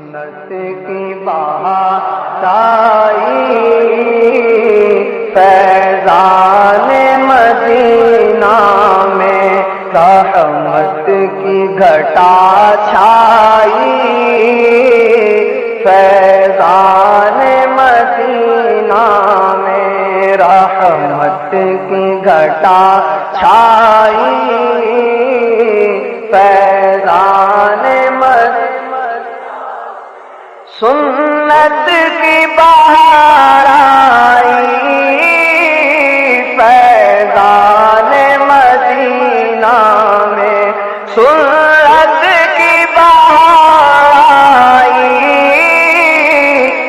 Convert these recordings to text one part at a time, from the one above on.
سنت کی بہار آئی، فیضان مدینہ میں رحمت کی گھٹا چھائی، فیضان مدینہ میں رحمت کی گھٹا چھائی، فیضان سنت کی بہار آئی، فیضان مدینہ میں سنت کی بہار آئی،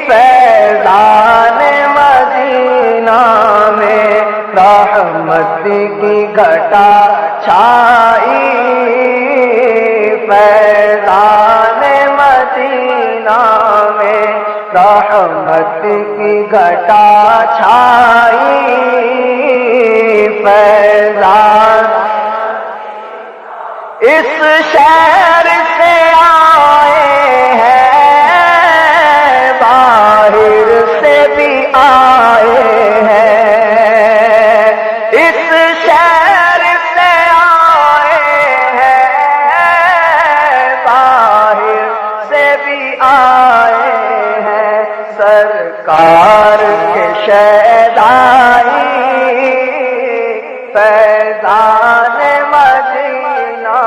فیضان مدینہ میں رحمت کی گھٹا چھائی، فیضان مدینہ میں رحمت کی گھٹا چھائی، فیضان اس شہر سے آئے ہیں، باہر سے بھی آئے ہیں، اس شہر سے آئے ہیں، باہر سے بھی آئے ہیں، سرکار کے شیدائی، فیضان مدینہ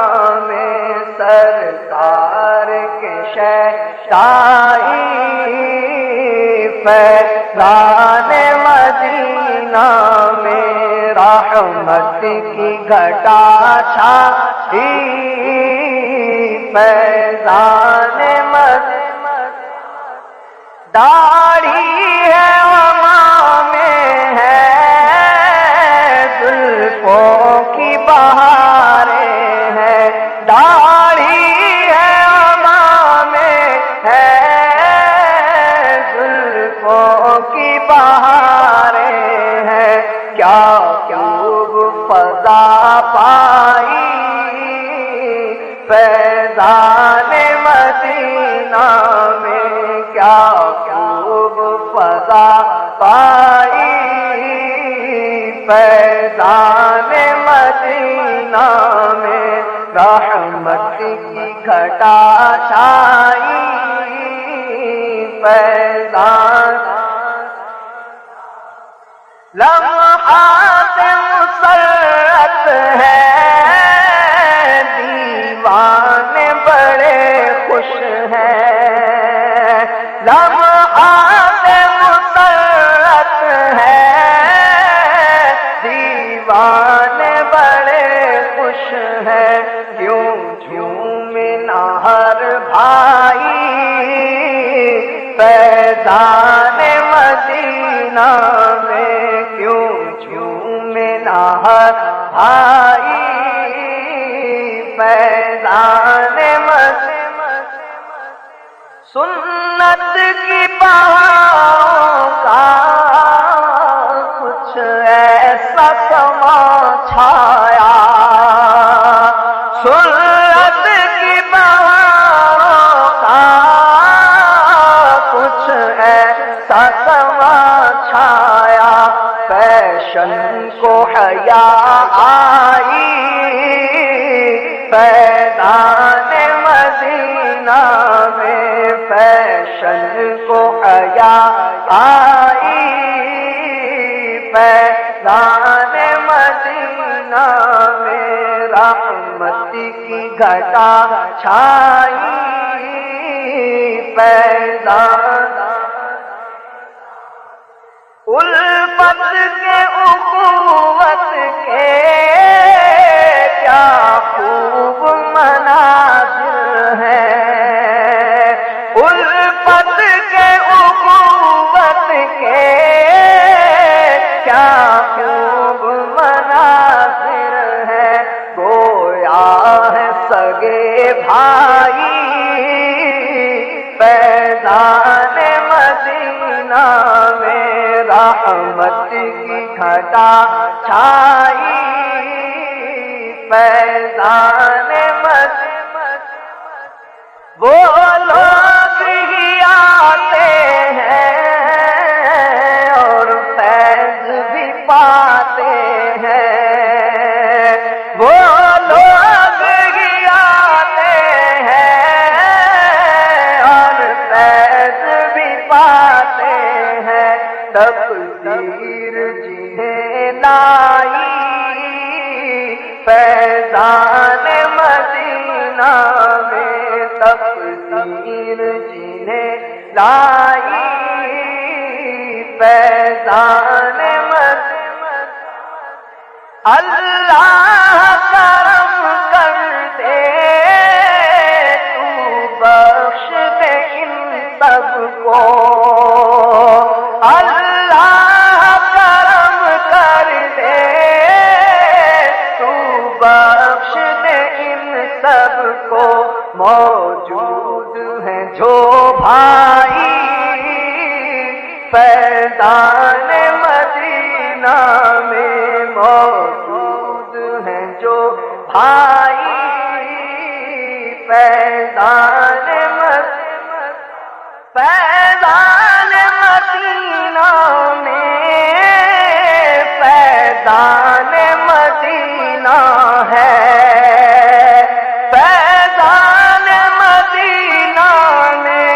میں سرکار کے شیدائی، فیضان مدینہ میں رحمت کی گھٹا چھائی، فیضان مدینہ داڑھی ہے امام ہے، زلفوں کی بہاریں ہیں، داڑھی ہے امام ہے، زلفوں کی بہاریں ہیں، کیا خوب فضا پائی، فیضان مدینہ میں کیا خوب فضا پائی، فیضان مدینہ میں رحمت کی گھٹا چھائی، فیضان لمحات مسرت ہے، دیوانے بڑے خوش ہیں، لمحات مسرت ہے، دیوانے بڑے خوش ہیں، کیوں جھومنا ہر بھائی، فیضان مدینہ میں کیوں جھومنا ہر بھائی، فیضان مدینہ سنت کی بہاروں کا کچھ ایسا سما چھایا، سنت کی بہاروں کا کچھ ایسا سما چھایا، فیشن کو حیا آئی، فیضان مدینہ میں فیشن کو حیا آئی، فیضان مدینہ میں رحمت کی گھٹا چھائی، فیضان الفت کے اخوت کے کیا خوب مناظر ہیں، الفت کے اخوت کے کیا خوب مناظر ہیں، گویا ہے سگے بھائی، فیضان مدینہ میں رحمت کی گھٹا چھائی، فیضان مدینہ وہ لوگ تقدیر جنہیں لائی فیضان مدینہ اللہ کرم کر دے تو بخش دے ان سب کو اللہ کرم کر دے تو بخش دے ان سب کو موجود ہیں جو بھائی فیضان مدینہ میں موجود ہیں جو بھائی فیضان مدینہ میں فیضان مدینہ ہے فیضان مدینہ میں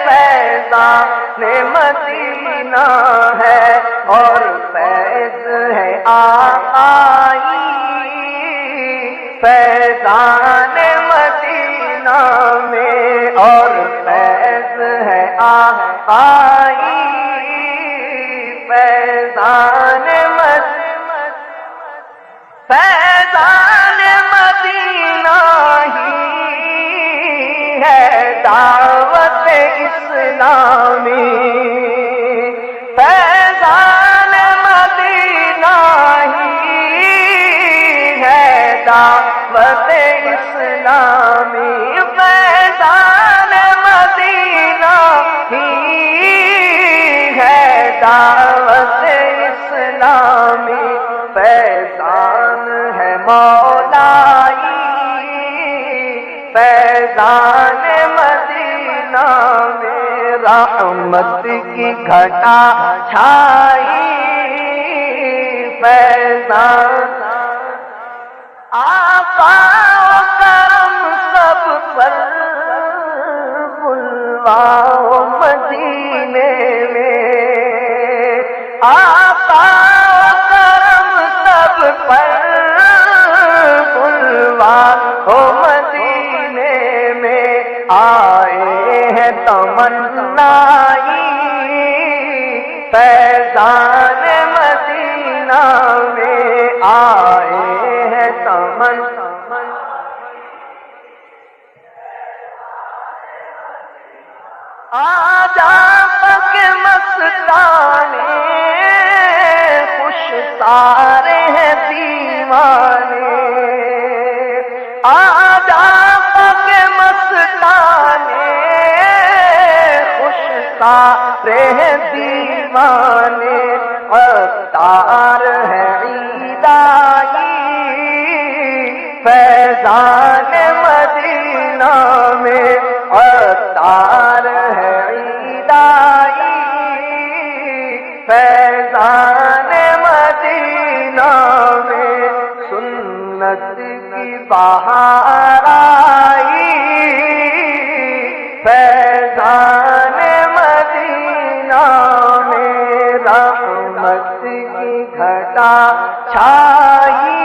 فیضان مدینہ ہے اور فیض ہے آئی فیضان مدینہ میں اور فیض ہے آئی فیضان مدینہ ہی ہے دعوت اسلامی فیضان مدینہ ہی ہے دعوت اسلامی فیضان مدینہ ہی ہے دعوت اسلامی فیضان ہے مولائی فیضان مدینہ میں رحمت کی گھٹا چھائی فیضان آقا و کرم سب پر بلواؤ مدینے میں آقا و کرم سب پر بلواؤ مدینے میں آئے ہیں تمنائی فیضان مدینہ میں آئے ہیں تمنا آجا پک مستانے خوش سارے ہیں دیوانے آجا پک مستانے خوش سارے ہیں دیوانے عطار ہے عیدائی فیضان مدینہ میں عطار ہے عیدائی فیضان مدینہ میں سنت کی بہار آئی فیضان مدینہ میں رحمت کی گھٹا چھائی